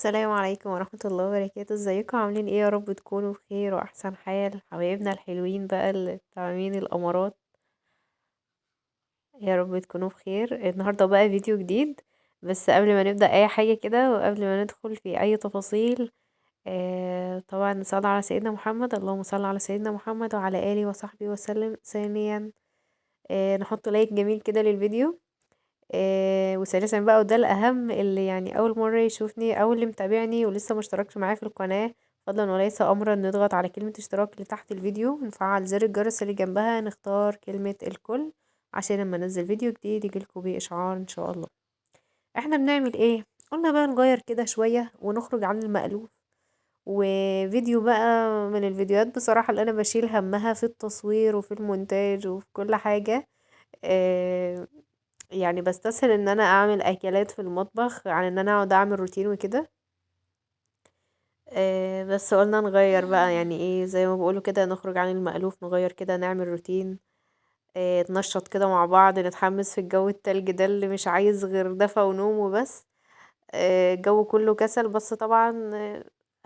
السلام عليكم ورحمة الله وبركاته، ازيكم عاملين ايه؟ يا رب تكونوا بخير واحسن حال. حبايبنا الحلوين بقى اللي طالعين الامارات، يا رب تكونوا بخير. النهارده بقى فيديو جديد. بس قبل ما نبدأ اي حاجة كده وقبل ما ندخل في اي تفاصيل، طبعا نصلي على سيدنا محمد. اللهم صل على سيدنا محمد وعلى آله وصحبه وسلم. ثانيا نحط لايك جميل كده للفيديو. وثالثا بقى، وده الأهم، اللي يعني أول مرة يشوفني أو اللي متابعني ولسه مشتركش معايا في القناة، فضلا وليس أمرا، نضغط على كلمة اشتراك اللي تحت الفيديو، نفعل زر الجرس اللي جنبها، نختار كلمة الكل عشان لما انزل فيديو جديد يجيلكوا بيه إشعار إن شاء الله. احنا بنعمل ايه؟ قلنا بقى نغير كده شوية ونخرج عن المألوف. وفيديو بقى من الفيديوهات بصراحة اللي أنا بشيل همها في التصوير وفي المونتاج وفي كل حاجة. آه، يعني بستسهل ان انا اعمل اكلات في المطبخ عن ان انا اقعد اعمل روتين وكده. بس قلنا نغير بقى، يعني ايه، زي ما بقوله كده، نخرج عن المألوف، نغير كده، نعمل روتين. ننشط كده مع بعض، نتحمس في الجو التلج ده اللي مش عايز غير دفى ونوم وبس. الجو كله كسل، بس طبعا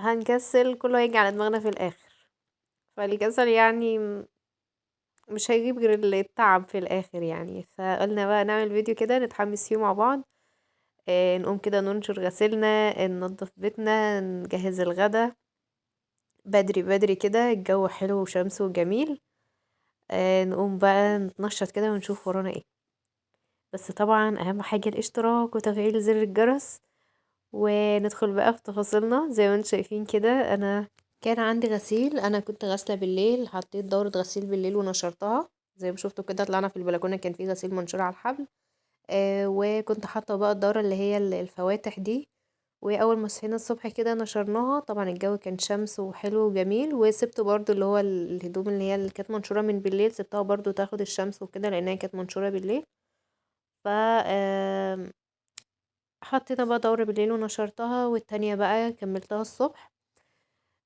هنكسل، كله هيجي على دماغنا في الاخر. فالكسل يعني مش هيجيب غير التعب في الاخر يعني. فقلنا بقى نعمل فيديو كده نتحمس فيه مع بعض. نقوم كده ننشر غسيلنا، ننضف بيتنا، نجهز الغدا بدري بدري كده، الجو حلو وشمس وجميل. نقوم بقى نتنشط كده ونشوف ورانا ايه. بس طبعا اهم حاجة الاشتراك وتفعيل زر الجرس. وندخل بقى في تفاصيلنا. زي ما انتم شايفين كده، انا كان عندي غسيل، انا كنت غاسله بالليل، حطيت دورة غسيل بالليل ونشرتها. زي ما شفتوا كده، طلعنا في البلكونة كان في غسيل منشور على الحبل. وكنت حاطه بقى الدورة اللي هي الفواتح دي. واول ما صحينا الصبح كده نشرناها، طبعا الجو كان شمس وحلو وجميل. وسبت برضو اللي هو الهدوم اللي هي اللي كانت منشورة من بالليل، سبتها برضو تاخد الشمس وكده لانها كانت منشورة بالليل. ف حطينا بقى دورة بالليل ونشرتها، والتانية بقى كملتها الصبح.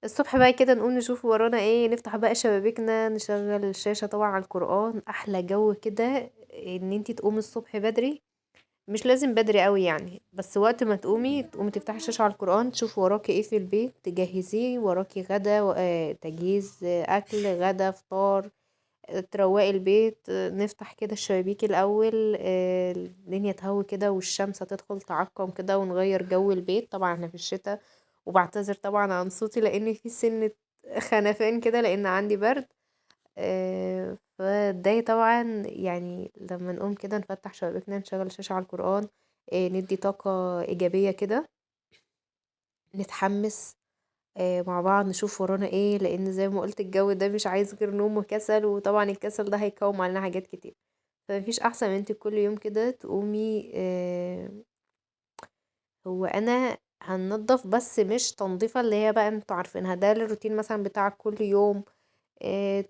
الصبح بقى كده نقوم نشوف ورانا ايه، نفتح بقى شبابيكنا، نشغل الشاشة طبعا على القرآن. احلى جو كده ان انتي تقومي الصبح بدري. مش لازم بدري قوي يعني، بس وقت ما تقومي تفتحي الشاشة على القرآن، تشوف وراكي ايه في البيت، تجهزيه وراكي غدا تجهيز اكل غدا فطار. تروقي البيت. نفتح كده الشبابيك الاول. الدنيا تهوي كده والشمس تدخل تعقم كده، ونغير جو البيت. طبعا احنا في الشتاء، وبعتذر طبعا عن صوتي لان في سنة خنفان كده لان عندي برد. فده طبعا يعني لما نقوم كده نفتح شبابيكنا، نشغل الشاشة على القرآن. ندي طاقة إيجابية كده، نتحمس مع بعض، نشوف ورانا ايه، لان زي ما قلت الجو ده مش عايز غير نوم وكسل، وطبعا الكسل ده هيكوم علينا حاجات كتير. فمفيش احسن من انت كل يوم كده تقومي. هو انا هننضف، بس مش تنظيفة اللي هي بقى انتوا عارفينها، ده الروتين مثلا بتاعك كل يوم.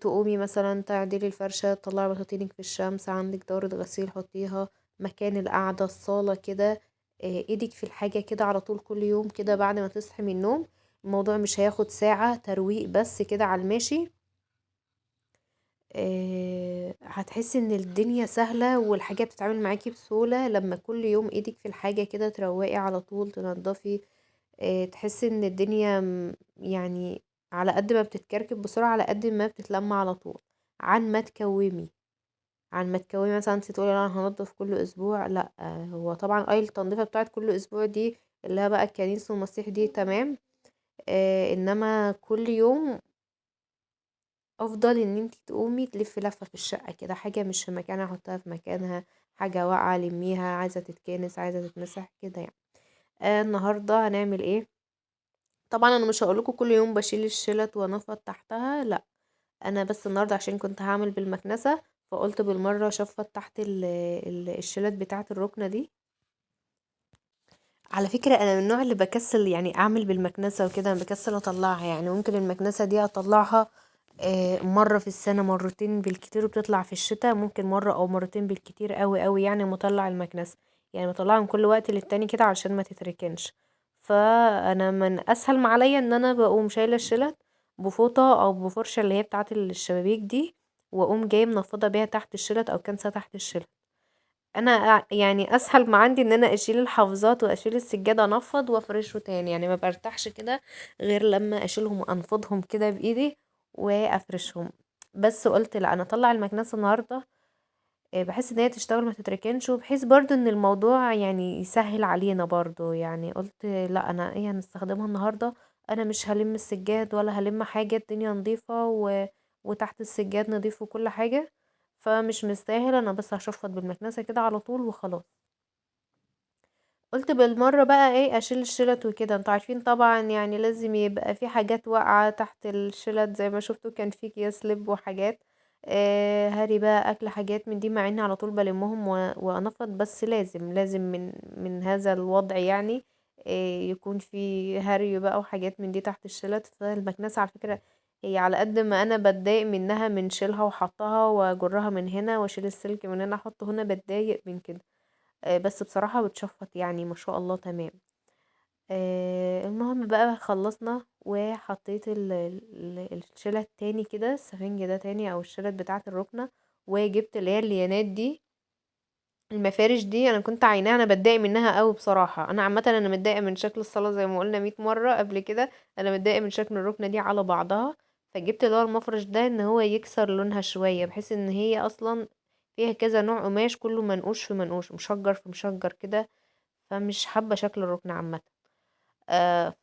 تقومي مثلا تعدلي الفرشة، تطلعي بطاطينك في الشمس، عندك دورة غسيل حطيها مكان القعدة، الصالة كده. ايدك في الحاجة كده على طول كل يوم كده بعد ما تصحي من النوم. الموضوع مش هياخد ساعة ترويق بس كده على الماشي. هتحسي ان الدنيا سهلة والحاجة بتتعامل معاكي بسهولة لما كل يوم ايدك في الحاجة كده تروقي على طول تنضفي. تحسي ان الدنيا يعني على قد ما بتتكركب بسرعة على قد ما بتتلم على طول. عن ما تكومي عن ما تكومي مثلا انت تقولي لا انا هنضف كل اسبوع، لا. هو طبعا اي التنظيفة بتاعت كل اسبوع دي اللي هي بقى الكنيس والمسيح دي تمام. انما كل يوم افضل ان انت تقومي تلفي لفة في الشقة كده، حاجة مش في مكانها حطها في مكانها، حاجة واقعة لميها، عايزة تتكنس عايزة تتمسح كده يعني. النهاردة هنعمل ايه؟ طبعا انا مش هقولكوا كل يوم بشيل الشلت وانفض تحتها، لا. انا بس النهارده عشان كنت هعمل بالمكنسه، فقلت بالمره اشفط تحت الشلت بتاعه الركنه دي. على فكره انا من النوع اللي بكسل يعني اعمل بالمكنسه وكده، انا بكسل اطلعها. يعني ممكن المكنسه دي اطلعها مره في السنه، مرتين بالكتير، بتطلع في الشتاء ممكن مره او مرتين بالكتير قوي قوي يعني مطلع المكنسه. يعني بطلعها من كل وقت للتاني كده علشان ما تتركنش. فانا من اسهل ما عليا ان انا بقوم شايله الشلت بفوطه او بفرشه اللي هي بتاعه الشبابيك دي، واقوم جايه منفضه بيها تحت الشلت او كنسه تحت الشلت. انا يعني اسهل ما عندي ان انا اشيل الحافظات واشيل السجادة انفض وافرشه تاني، يعني ما برتاحش كده غير لما اشيلهم وانفضهم كده بايدي وافرشهم. بس قلت لا، انا اطلع المكنسة النهاردة، بحيث ان هي تشتغل ما تتركنش، وبحيث برضو ان الموضوع يعني يسهل علينا برضو. يعني قلت لا، انا ايه هنستخدمها النهاردة، انا مش هلم السجاد ولا هلم حاجة، الدنيا نظيفة وتحت السجاد نظيف وكل حاجة، فمش مستاهل، انا بس هشفط بالمكنسة كده على طول وخلاص. قلت بالمرة بقى ايه اشيل الشلت وكده. انتوا عارفين طبعا يعني لازم يبقى في حاجات واقعة تحت الشلت، زي ما شفتوا كان في اكياس لب وحاجات، هري بقى اكل حاجات من دي، مع اني على طول بلمهم وانفض، بس لازم من هذا الوضع يعني يكون في هري بقى وحاجات من دي تحت الشلت. فالمكنسة على فكرة هي على قد ما انا بتضايق منها من شيلها وحطها واجرها من هنا واشيل السلك من هنا احطه هنا، بتضايق من كده، بس بصراحة بتشفط يعني ما شاء الله تمام. المهم بقى خلصنا، وحطيت الشيلة التاني كده، السفنج ده تاني او الشيلة بتاعة الركنة، وجبت اللي هي اليانات دي، المفارش دي. انا كنت عيناها، انا بتضايق منها قوي بصراحة. انا عامة انا متضايقة من شكل الصالة زي ما قلنا 100 مرة قبل كده، انا متضايقة من شكل الركنة دي على بعضها. فجبت اللي هو المفرش ده ان هو يكسر لونها شوية، بحيث ان هي اصلا فيها كذا نوع قماش، كله منقوش في منقوش، مشجر في مشجر كده، فمش حابة شكل الركن عامة.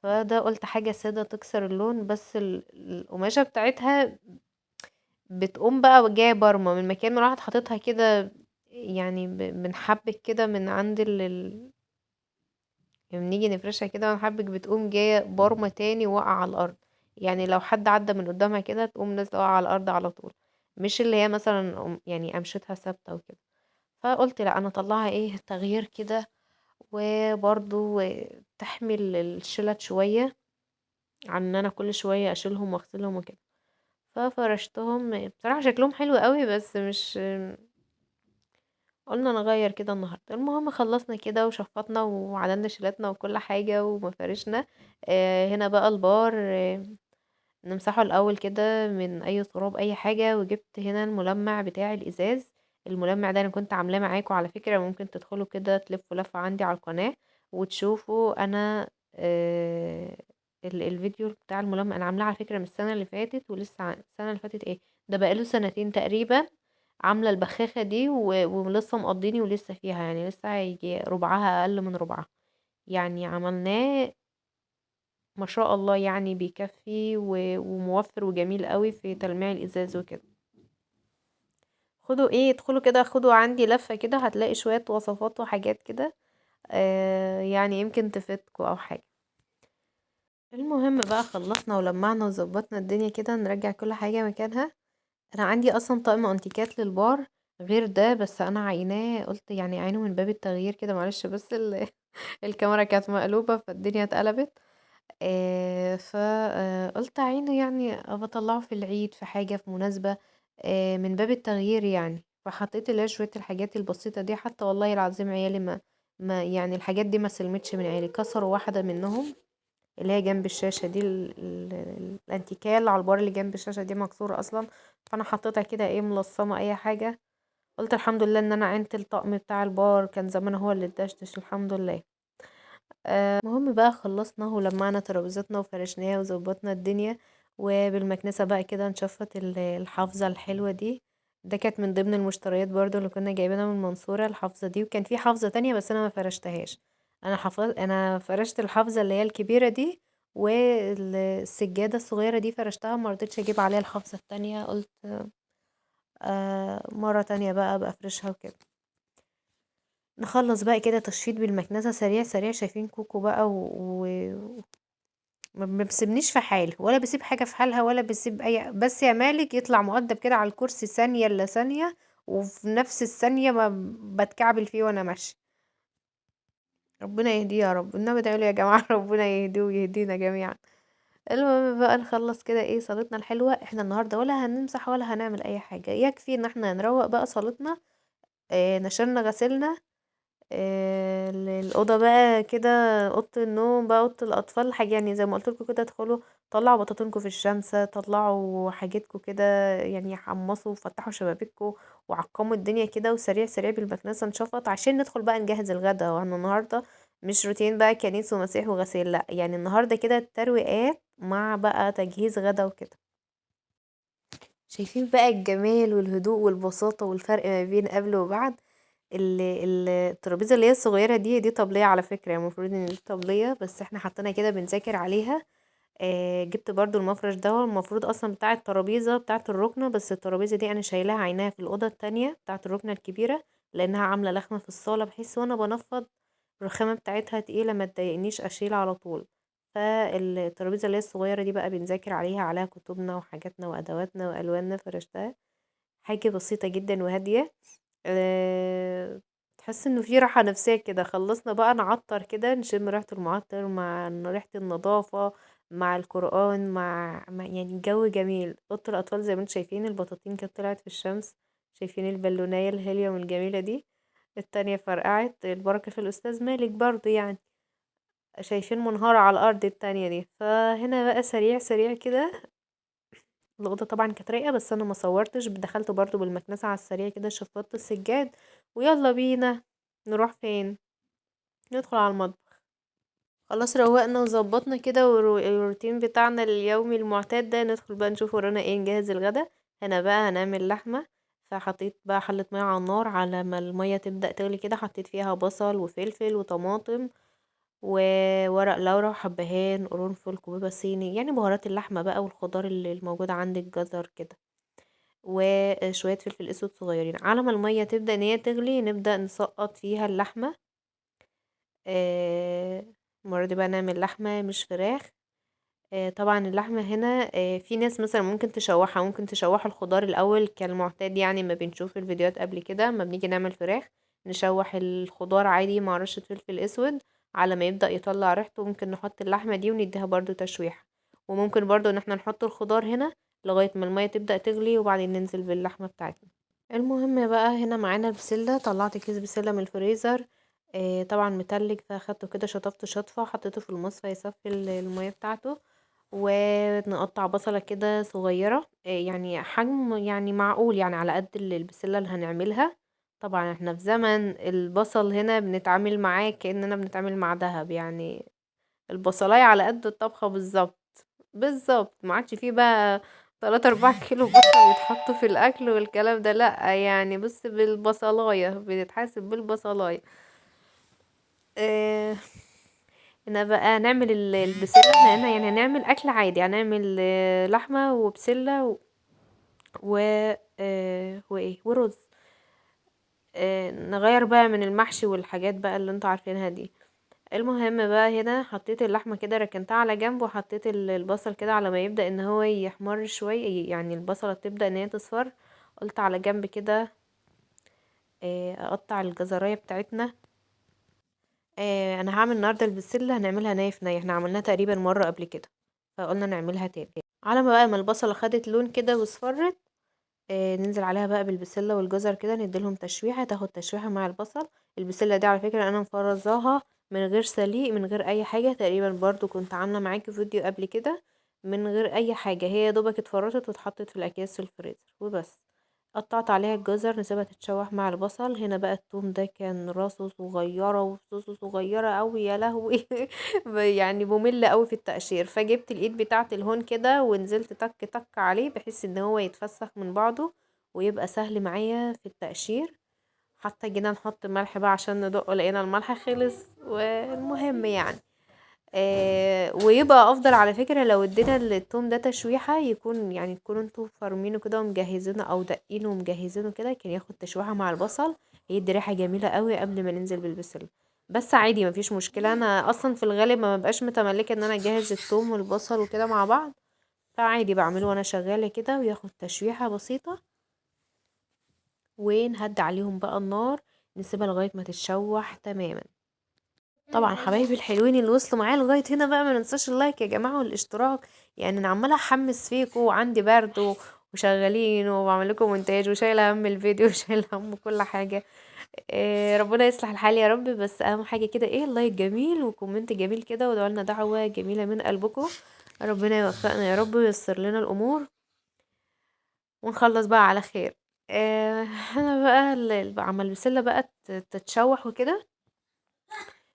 فده قلت حاجة سادة تكسر اللون، بس القماشة بتاعتها بتقوم بقى جاية برمة من مكان ما راحت حاططها كده، يعني بنحبك كده من عند يعني بنيجي نفرشها كده ونحبك، بتقوم جاية برمة تاني واقعة على الأرض. يعني لو حد عدى من قدامها كده تقوم نازلة واقعة على الأرض على طول، مش اللي هي مثلا يعني قمشتها ثابتة وكده. فقلت لا، انا اطلعها ايه تغيير كده، وبرضو تحمل الشلت شوية عن ان انا كل شوية اشيلهم واغسلهم وكده. ففرشتهم بصراحة شكلهم حلو قوي، بس مش قلنا نغير كده النهاردة. المهم خلصنا كده وشفطنا وعدلنا شيلاتنا وكل حاجة ومفرشنا. هنا بقى البار، نمسحه الاول كده من اي تراب اي حاجة. وجبت هنا الملمع بتاع الازاز، الملمع ده انا كنت عاملاه معاكم على فكرة، ممكن تدخلوا كده تلفوا لفة عندي على القناة وتشوفوا انا الفيديو بتاع الملمع. انا عاملاه على فكرة من السنة اللي فاتت، ولسه السنة اللي فاتت ايه ده، بقاله سنتين تقريبا، عاملة البخاخة دي ولسه مقضيني ولسه فيها، يعني لسه هيجي ربعها اقل من ربعها. يعني عملناه ما شاء الله، يعني بيكفي وموفر وجميل قوي في تلميع الازاز وكده. خدوا ايه، ادخلوا كده خدوا عندي لفة كده، هتلاقي شوية وصفات وحاجات كده، يعني يمكن تفيدكوا او حاجة. المهم بقى خلصنا ولمعنا وظبطنا الدنيا كده، نرجع كل حاجة مكانها. انا عندي اصلا طقم انتيكات للبار غير ده، بس انا عيناه قلت يعني عينه من باب التغيير كده، معلش بس الكاميرا كانت مقلوبة فالدنيا اتقلبت. فقلت عينه يعني بطلعه في العيد في حاجة في مناسبة، من باب التغيير يعني. فحطيت اللي هي شوية الحاجات البسيطة دي، حتى والله العظيم عيالي ما يعني الحاجات دي ما سلمتش من عيالي، كسروا واحدة منهم اللي هي جنب الشاشة دي، الانتيكال على البار اللي جنب الشاشة دي مكسورة اصلا. فانا حطيتها كده ايه ملصمة اي حاجة. قلت الحمد لله ان انا عينت الطقم بتاع البار، كان زمان هو اللي اتدشتش الحمد لله. المهم بقى خلصنا ولمعنا ترابيزتنا وفرشناها وظبطنا الدنيا، وبالمكنسة بقى كده نشفط الحافظة الحلوة دي. ده كانت من ضمن المشتريات برضو اللي كنا جايبينها من المنصورة، الحافظة دي. وكان في حافظة تانية بس انا ما فرشتهاش، انا فرشت الحافظة اللي هي الكبيرة دي، والسجادة الصغيرة دي فرشتها، ما رضيتش اجيب عليها الحافظة التانية، قلت مرة تانية بقى بفرشها وكده. نخلص بقى كده تشفيط بالمكنسة سريع سريع. شايفين كوكو بقى ما بسيبنيش في حالي، ولا بسيب حاجة في حالها، ولا بسيب اي، بس يا مالك يطلع مؤدب كده على الكرسي ثانية الا ثانية، وفي نفس الثانية ما بتكعبل فيه وانا ماشية. ربنا يهديه يا رب، انما ادعوا يا جماعة ربنا يهديه ويهدينا جميعا. المهم بقى نخلص كده ايه صلاتنا الحلوة. احنا النهاردة ولا هنمسح ولا هنعمل اي حاجة، يكفي ان احنا نروق بقى صلاتنا. نشرنا غسلنا، الأوضة بقى كده، أوضة النوم بقى، أوضة الأطفال، حاجة يعني زي ما قلت لكم كده، ادخلوا طلعوا بطاطينكم في الشمس، طلعوا حاجتكم كده، يعني حمصوا وفتحوا شبابيكم وعقموا الدنيا كده، وسريع سريع بالمكنسة نشفط عشان ندخل بقى نجهز الغدا. واحنا النهاردة مش روتين بقى كنيس ومسيح وغسيل، لا يعني النهاردة كده الترويقات مع بقى تجهيز غدا وكده. شايفين بقى الجمال والهدوء والبساطة والفرق ما بين قبل وبعد. الترابيزة اللي هي الصغيرة دي طبلية على فكرة، يعني المفروض ان دي طبلية، بس احنا حطينا كده بنذاكر عليها. جبت برضو المفرش ده، المفروض اصلا بتاع الترابيزة بتاعة الركنة، بس الترابيزة دي انا شايلاها عيناها في الأوضة التانية بتاعة الركنة الكبيرة، لانها عاملة لخمة في الصالة، بحيث وانا بنفض الرخامة بتاعتها تقيلة ما تضايقنيش اشيل على طول. فالترابيزة اللي هي الصغيرة دي بقى بنذاكر عليها كتبنا وحاجاتنا وادواتنا والواننا، فرشتها حاجة بسيطة جدا وهادية. تحس انه في راحة نفسية كده. خلصنا بقى نعطر كده، نشم ريحة المعطر مع ريحة النظافة مع القرآن مع يعني جو جميل. اوضة الأطفال زي ما انتم شايفين البطاطين كانت طلعت في الشمس، شايفين البالوناية الهيليوم الجميلة دي، التانية فرقعت، البركة في الأستاذ مالك برضو يعني. شايفين منهارة على الأرض التانية دي. فهنا بقى سريع سريع كده، الأوضة طبعا كانت رايقة بس أنا ما صورتش، دخلت برضو بالمكنسة على السريع كده شفطت السجاد. ويلا بينا نروح فين؟ ندخل على المطبخ. خلاص روقنا وظبطنا كده والروتين بتاعنا اليومي المعتاد ده، ندخل بقى نشوف ورانا ايه، نجهز الغدا. هنا بقى هنعمل لحمة. فحطيت بقى حلة مية على النار، على ما المية تبدأ تغلي كده حطيت فيها بصل وفلفل وطماطم وورق لورا وحبهان قرنفل كوبيبة صيني، يعني بهارات اللحمة بقى والخضار اللي الموجود عندك، جزر كده، وشوية فلفل اسود صغيرين. على ما المية تبدأ ان هي تغلي نبدأ نسقط فيها اللحمة. آه، المرة دي بقى نعمل لحمة مش فراخ. طبعا اللحمة هنا في ناس مثلا ممكن تشوحها، ممكن تشوح الخضار الأول كالمعتاد، يعني ما بنشوف الفيديوهات قبل كده ما بنيجي نعمل فراخ، نشوح الخضار عادي مع رشة فلفل اسود على ما يبدأ يطلع ريحته. ممكن نحط اللحمة دي ونديها برضو تشويح، وممكن برضو ان احنا نحط الخضار هنا لغاية ما المية تبدأ تغلي وبعدين ننزل باللحمة بتاعتنا. المهم بقى هنا معانا البسلة، طلعت كيس بسلة من الفريزر. طبعا متلج، فاخدته كده شطفته شطفة، حطيته في المصفى يصفي المية بتاعته. ونقطع بصلة كده صغيرة، يعني حجم يعني معقول، يعني على قد البسلة اللي هنعملها. طبعا احنا في زمن البصل هنا بنتعامل معاه كأننا بنتعامل مع دهب، يعني البصلاية على قد الطبخة بالظبط. بالظبط، ما عادش فيه بقى 3 4 كيلو بصل يتحطوا في الاكل والكلام ده، لا يعني بص بالبصلاية، بنتحاسب بالبصلاية. اه. هنا بقى نعمل البسلة هنا، يعني هنعمل اكل عادي، هنعمل لحمة وبسلة و وايه ورز. نغير بقى من المحشي والحاجات بقى اللي انتوا عارفينها دي. المهم بقى هنا حطيت اللحمة كده ركنتها على جنب، وحطيت البصل كده على ما يبدأ ان هو يحمر شوية، يعني البصلة تبدأ ان هي تصفر. قلت على جنب كده اقطع الجزراية بتاعتنا. انا هعمل النهاردة البسلة هنعملها ناي في ناي، احنا عملناها تقريبا مرة قبل كده، فقلنا نعملها تاني. على ما بقى ما البصلة خدت لون كده واصفرت، ننزل عليها بقى بالبسلة والجزر كده، نديلهم تشويحة، تاخد تشويحة مع البصل. البسلة دي على فكرة انا مفرزاها من غير سليق من غير اي حاجة، تقريبا برضو كنت عاملة معاكي فيديو قبل كده، من غير اي حاجة، هي يا دوبك اتفرزت واتحطت في الاكياس في الفريزر وبس. قطعت عليها الجزر نسيبها تتشوح مع البصل. هنا بقى التوم ده كان راسه صغيرة وفصوصه صغيرة قوي، يا لهوي يعني ممل قوي في التقشير. فجبت الايد بتاعة الهون كده ونزلت تك تك عليه بحيث ان هو يتفسخ من بعضه ويبقى سهل معايا في التقشير. حتى جينا نحط ملح بقى عشان ندقه، لقينا الملح خلص. والمهم يعني ويبقى افضل على فكرة لو ادينا التوم ده تشويحة، يكون يعني تكونوا انتوا فرمينه كده ومجهزينه او دقينه ومجهزينه كده، كان ياخد تشويحة مع البصل، يدي ريحة جميلة قوي قبل ما ننزل بالبسله. بس عادي مفيش مشكلة، انا اصلا في الغالب ما ببقاش متملكة ان انا اجهز التوم والبصل وكده مع بعض، فعادي بعمله وانا شغالة كده وياخد تشويحة بسيطة. ونهدي عليهم بقى النار، نسيبها لغاية ما تتشوح تماما. طبعا حبايبي الحلوين اللي وصلوا معايا لغايه هنا بقى ما ننساش اللايك يا جماعه والاشتراك، يعني انا عماله احمس فيكم وعندي برد وشغالين وبعمل لكم مونتاج وشايله هم الفيديو وشايله هم كل حاجه. ربنا يصلح الحال يا رب. بس اهم حاجه كده ايه، اللايك جميل وكومنت جميل كده، وادعوا لنا دعوه جميله من قلبكم. ربنا يوفقنا يا رب وييسر لنا الامور ونخلص بقى على خير. انا بقى عمل البسله بقى تتشوح وكده.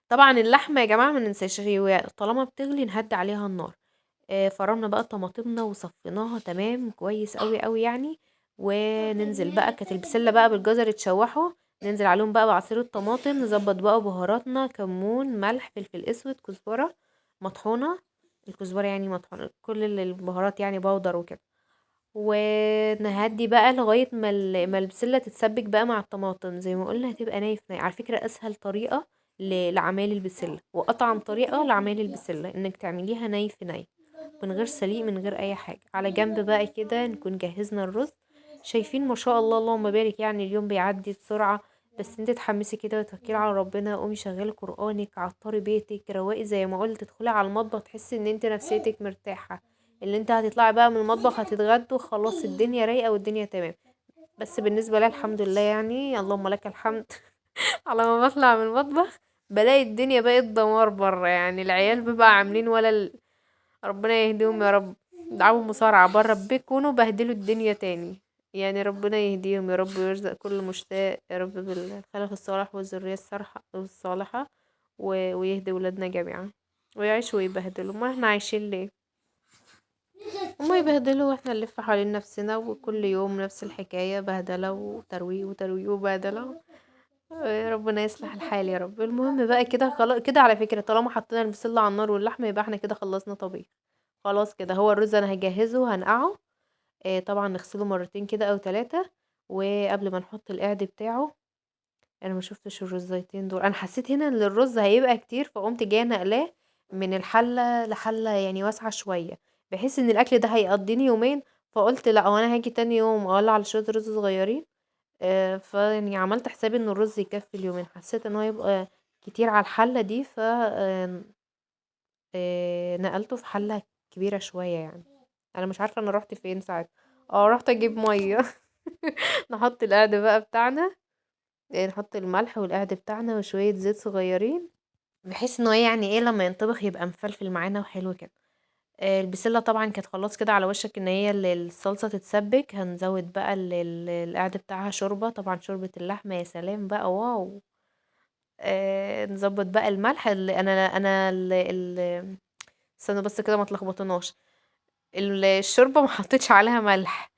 طبعا اللحمه يا جماعه ما ننساش هي طالما بتغلي نهدي عليها النار. فرمنا بقى طماطمنا وصفيناها تمام كويس قوي قوي يعني. وننزل بقى، كانت البسله بقى بالجزر اتشوحوا، ننزل عليهم بقى بعصير الطماطم، نظبط بقى بهاراتنا، كمون، ملح، فلفل اسود، كزبره مطحونه. الكزبره يعني مطحونه، كل البهارات يعني بودر وكده. ونهدي بقى لغايه ما البسله تتسبك بقى مع الطماطم، زي ما قلنا هتبقى نايف نايف. على فكره اسهل طريقه لعمايل البسله واطعم طريقه لعمايل البسله انك تعمليها نايف نايف، من غير سليق من غير اي حاجه. على جنب بقى كده نكون جهزنا الرز. شايفين ما شاء الله اللهم بارك، يعني اليوم بيعدي بسرعه. بس انت تحمسي كده وتوكلي على ربنا، قومي شغلي قرانك، عطري بيتك، روقي زي ما قلت، تدخلي على المطبخ تحسي ان انت نفسيتك مرتاحه. اللي انت هتطلعي بقى من المطبخ هتتغدوا خلاص، الدنيا رايقه والدنيا تمام. بس بالنسبه لي الحمد لله، يعني اللهم لك الحمد. على ما بطلع من المطبخ بلاقي الدنيا بقت دمار بره، يعني العيال بيبقى عاملين ربنا يهديهم يا رب. دعوا مصارعة بره بيكونوا بهدلوا الدنيا تاني. يعني ربنا يهديهم يا رب ويرزق كل مشتاق يا رب بالخلف الصالح والذرية الصالحة. ويهدي ولادنا جميعا ويعيشوا ويبهدلوا. ما احنا عايشين ليه؟ هما يبهدلوا واحنا نلف حوالين نفسنا، وكل يوم نفس الحكاية، بهدلة وترويق وترويق وبهدلة. ربنا يصلح الحال يا رب. المهم بقى كده خلاص كده، على فكرة طالما حطينا البسلة على النار واللحمة يبقى احنا كده خلصنا طبيخ. خلاص كده هو الرز انا هجهزه وهنقعه. طبعا نغسله مرتين كده او ثلاثة. وقبل ما نحط القعد بتاعه، انا ما شفتش الرزيتين دول، انا حسيت هنا ان الرز هيبقى كتير فقمت جايه نقلاه من الحله لحله يعني واسعه شويه، بحيث ان الاكل ده هيقضيني يومين. فقلت لا، وانا هاجي تاني يوم اولع على شويه رز صغيرين. فيعني عملت حسابي ان الرز يكفي اليومين، حسيت ان هو يبقى كتير على الحله دي. ف نقلته في حله كبيره شويه يعني. انا مش عارفه انا رحت فين ساعتها. رحت اجيب ميه. نحط القعد بقى بتاعنا، نحط الملح والقعد بتاعنا وشوية زيت صغيرين، بحيث ان هو يعني ايه لما ينطبخ يبقى مفلفل معانا وحلو كده. البسلة طبعا كانت خلاص كده على وشك ان هي الصلصة تتسبك. هنزود بقى القعد بتاعها شوربة، طبعا شوربة اللحمة يا سلام بقى، واو. نظبط بقى الملح اللي انا استنى بس كده ما تلخبطناش. الشوربة ما حطيتش عليها ملح.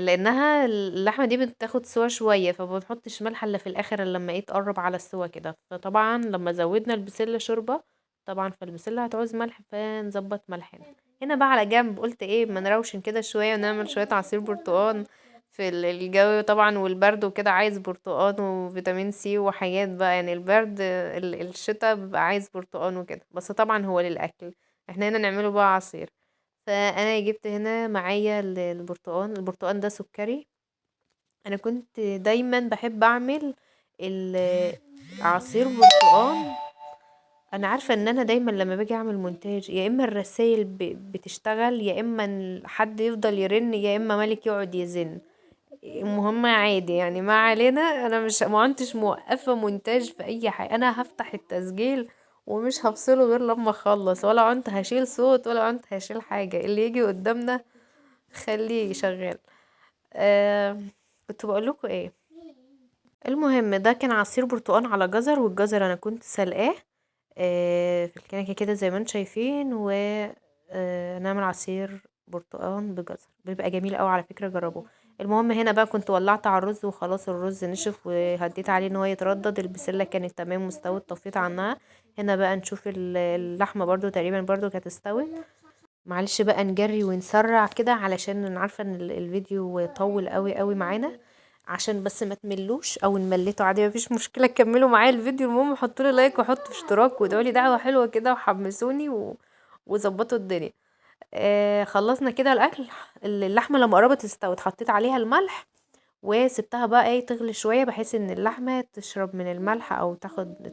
لانها اللحمه دي بتاخد سوا شويه، فما بنحطش ملح الا في الاخر لما ايه تقرب على السوا كده. فطبعا لما زودنا البسله شوربه، طبعا فالبسله هتعوز ملح، فنظبط ملحنا. هنا بقى على جنب قلت ايه ما نروشن كده شويه ونعمل شويه عصير برتقال. في الجو طبعا والبرد وكده عايز برتقال وفيتامين سي وحاجات بقى، يعني البرد الشتاء بيبقى عايز برتقال وكده، بس طبعا هو للاكل. احنا هنا نعمله بقى عصير. فانا جبت هنا معايا البرتقال ده سكري. انا كنت دايما بحب اعمل عصير برتقال. انا عارفه ان انا دايما لما باجي اعمل مونتاج يا اما الرسايل بتشتغل، يا اما حد يفضل يرن، يا اما ملك يقعد يزن. المهم عادي يعني ما علينا، انا مش ما كنتش موقفه مونتاج في اي حاجه، انا هفتح التسجيل ومش هفصله غير لما اخلص، ولا كنت هشيل صوت ولا كنت هشيل حاجه، اللي يجي قدامنا خليه شغال. آه كنت بقول لكم ايه. المهم ده كان عصير برتقال على جزر، والجزر انا كنت سلقاه في الكنكه كده زي ما انتم شايفين. و نعمل عصير برتقال بجزر بيبقى جميل قوي على فكره، جربوه. المهم هنا بقى كنت ولعت على الرز وخلاص، الرز نشف وهديت عليه ان هو يتردد. البسله كانت تمام مستوت، طفيت عنها. هنا بقى نشوف اللحمه برضو تقريبا برضو كانت استوت. معلش بقى نجري ونسرع كده علشان انا عارفه ان الفيديو طول قوي قوي معانا، عشان بس ما تملوش او نملته عادي مفيش مشكله، كملوا معايا الفيديو. المهم حطوا لي لايك وحطوا اشتراك وادعوا لي دعوه حلوه كده وحمسوني وظبطوا الدنيا. خلصنا كده الاكل. اللحمه لما قربت استوت حطيت عليها الملح، وسبتها بقى ايه تغلي شويه بحيث ان اللحمه تشرب من الملح او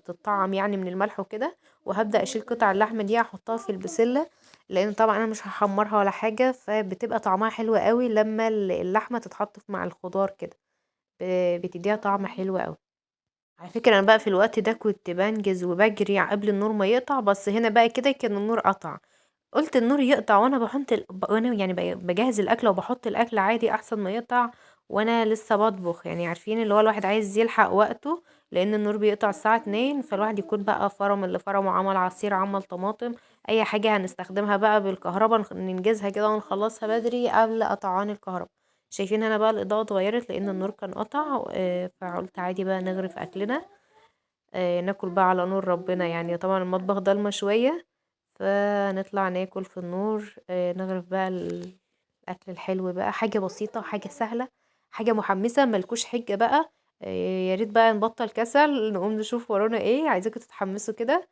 تطعم يعني من الملح وكده. وهبدا اشيل قطع اللحمه دي احطها في البسله، لان طبعا انا مش هحمرها ولا حاجه، فبتبقى طعمها حلو قوي لما اللحمه تتحط مع الخضار كده، بتديها طعم حلو قوي. على فكرة أنا بقى في الوقت ده كنت بانجز وبجري قبل النور ما يقطع، بس هنا بقى كده كان النور قطع، قلت النور يقطع وانا بحط وانا يعني بجهز الاكل وبحط الاكل عادي احسن ما يقطع وانا لسه بطبخ. يعني عارفين اللي هو الواحد عايز يلحق وقته، لان النور بيقطع الساعة 2، فالواحد يكون بقى فرم اللي فرمه، عمل عصير، عمل طماطم، اي حاجة هنستخدمها بقى بالكهرباء ننجزها كده ونخلصها بدري قبل قطعان الكهرباء. شايفين هنا بقى الاضاءة اتغيرت لان النور كان قطع، فقلت عادي بقى نغرف اكلنا، ناكل بقى على نور ربنا. يعني طبعا المطبخ ضلمة شوية، فنطلع ناكل في النور، نغرف بقى الأكل الحلو بقى، حاجة بسيطة، حاجة سهلة، حاجة محمسة، ملكوش حجة بقى. يا ريت بقى نبطل كسل، نقوم نشوف ورانا ايه. عايزاكم تتحمسوا كده،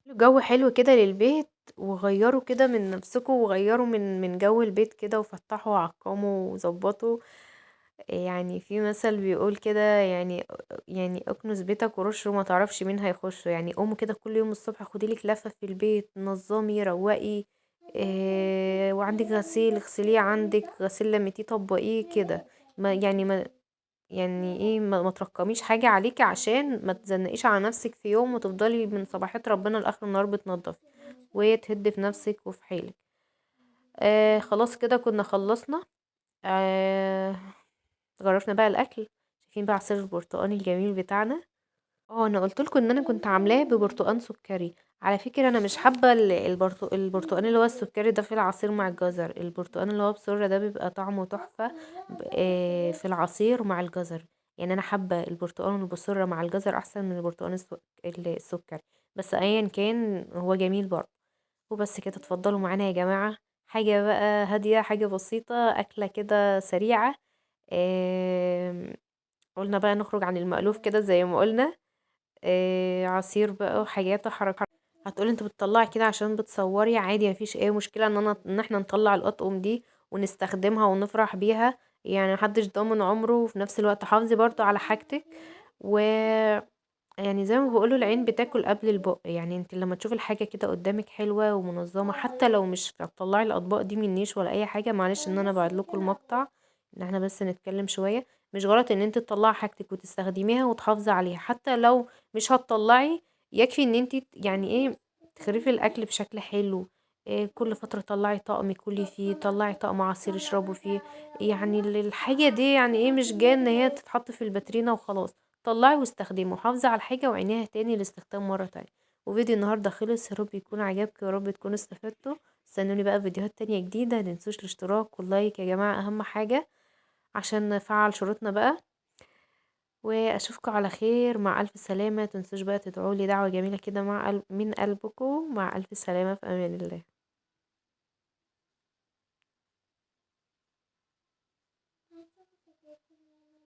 جو حلو كده للبيت، وغيروا كده من نفسكم، وغيروا من جو البيت كده، وفتحوا وعقموا وظبطوا. يعني في مثل بيقول كده، يعني اكنس بيتك ورش ما تعرفش مين هيخشه. يعني قومي كده كل يوم الصبح، خدي لك لفة في البيت، نظمي، روقي. إيه، وعندك غسيل اغسليه، عندك غسيل لميتيه طبقيه كده. ما يعني ايه، ما ترقميش حاجة عليكي عشان ما تزنقيش على نفسك في يوم وتفضلي من صباحية ربنا لاخر النهار بتنضفي وتهدي في نفسك وفي حالك. خلاص كده كنا خلصنا. آه غرفنا بقى الاكل. شايفين بقى عصير البرتقال الجميل بتاعنا. انا قلت لكم ان انا كنت عاملاه ببرتقال سكري. على فكره انا مش حابه البرتقال اللي هو السكري ده في العصير مع الجزر. البرتقال اللي هو بسره ده بيبقى طعمه تحفه، في العصير مع الجزر. يعني انا حابه البرتقال البسره مع الجزر احسن من البرتقال السكري. بس ايا كان هو جميل برضه. وبس كده، اتفضلوا معانا يا جماعه. حاجه بقى هاديه، حاجه بسيطه، اكله كده سريعه. آمم، قلنا بقى نخرج عن المألوف كده زي ما قلنا. عصير بقى وحاجات وحركات. هتقولي انت بتطلعي كده عشان بتصوري، عادي مفيش اي مشكلة ان احنا نطلع الأطقم دي ونستخدمها ونفرح بيها. يعني محدش ضامن عمره، وفي نفس الوقت حافظي برضو على حاجتك. و يعني زي ما بيقولوا العين بتاكل قبل البق. يعني انت لما تشوفي الحاجة كده قدامك حلوة ومنظمة، حتى لو مش هتطلعي الأطباق دي من نيش ولا أي حاجة، معلش ان انا بعد لكم المقطع ان احنا بس نتكلم شوية. مش غلط ان انت تطلعي حاجتك وتستخدميها وتحافظي عليها، حتى لو مش هتطلعي، يكفي ان انت يعني ايه، تخرفي الأكل بشكل حلو. كل فترة طلعي طقم كلي فيه، طلعي طقم عصير اشربوا فيه. يعني الحاجة دي يعني ايه، مش جاية ان هي تتحط في الباترينا وخلاص. طلعي واستخدمي، وحافظي على الحاجة وعينيها تاني لاستخدام مرة تانية. وفيديو النهاردة خلص، يا رب يكون عجبكم، يا رب تكونوا استفدتوا. استنوني بقى في فيديوهات تانية جديدة. متنسوش الاشتراك واللايك يا جماعة، اهم حاجة عشان نفعل شروطنا بقى. واشوفكم على خير، مع الف سلامة. متنسوش بقى تدعولي دعوة جميلة كده مع من قلبكم. مع الف سلامة، في امان الله.